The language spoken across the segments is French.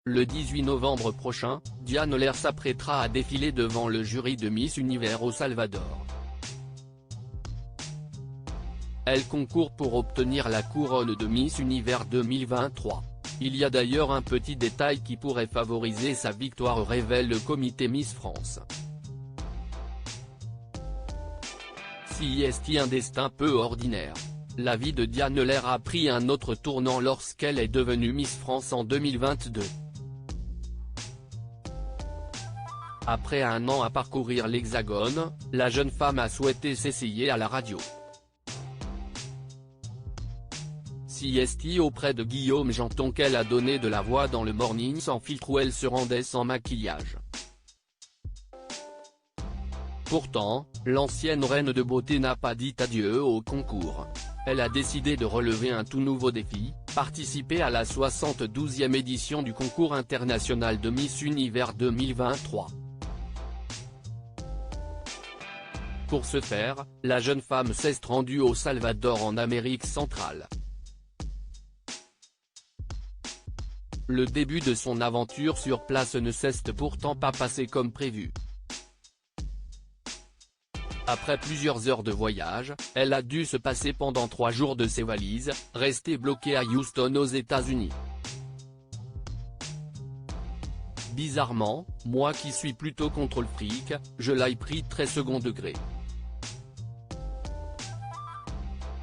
Le 18 novembre prochain, Diane Lair s'apprêtera à défiler devant le jury de Miss Univers au Salvador. Elle concourt pour obtenir la couronne de Miss Univers 2023. Il y a d'ailleurs un petit détail qui pourrait favoriser sa victoire, révèle le comité Miss France. Si est un destin peu ordinaire. La vie de Diane Lair a pris un autre tournant lorsqu'elle est devenue Miss France en 2022. Après un an à parcourir l'Hexagone, la jeune femme a souhaité s'essayer à la radio. CST auprès de Guillaume Janton qu'elle a donné de la voix dans le Morning sans filtre où elle se rendait sans maquillage. Pourtant, l'ancienne reine de beauté n'a pas dit adieu au concours. Elle a décidé de relever un tout nouveau défi, participer à la 72e édition du concours international de Miss Univers 2023. Pour ce faire, la jeune femme s'est rendue au Salvador en Amérique centrale. Le début de son aventure sur place ne s'est pourtant pas passé comme prévu. Après plusieurs heures de voyage, elle a dû se passer pendant 3 jours de ses valises, restée bloquée à Houston aux États-Unis. Bizarrement, moi qui suis plutôt contre le fric, je l'ai pris très second degré.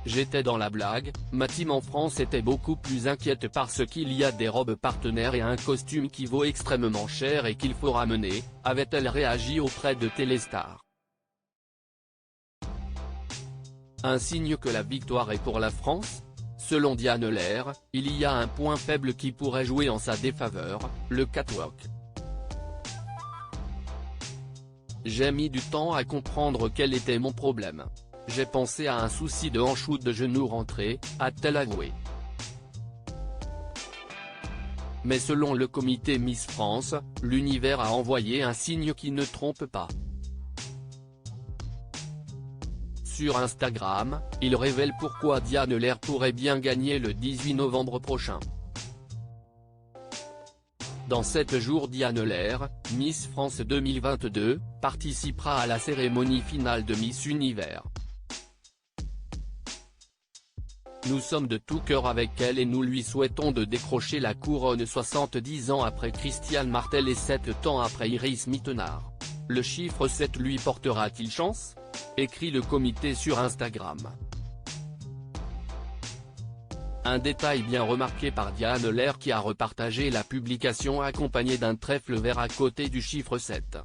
J'étais dans la blague, ma team en France était beaucoup plus inquiète parce qu'il y a des robes partenaires et un costume qui vaut extrêmement cher et qu'il faut ramener, avait-elle réagi auprès de Téléstar. Un signe que la victoire est pour la France ? Selon Diane Lair, il y a un point faible qui pourrait jouer en sa défaveur, le catwalk. J'ai mis du temps à comprendre quel était mon problème. J'ai pensé à un souci de hanche ou de genou rentré, a-t-elle avoué. Mais selon le comité Miss France, l'univers a envoyé un signe qui ne trompe pas. Sur Instagram, il révèle pourquoi Diane Lair pourrait bien gagner le 18 novembre prochain. Dans 7 jours, Diane Lair, Miss France 2022, participera à la cérémonie finale de Miss Univers. Nous sommes de tout cœur avec elle et nous lui souhaitons de décrocher la couronne 70 ans après Christiane Martel et 7 ans après Iris Mittenard. Le chiffre 7 lui portera-t-il chance ? Écrit le comité sur Instagram. Un détail bien remarqué par Diane Lair qui a repartagé la publication accompagnée d'un trèfle vert à côté du chiffre 7.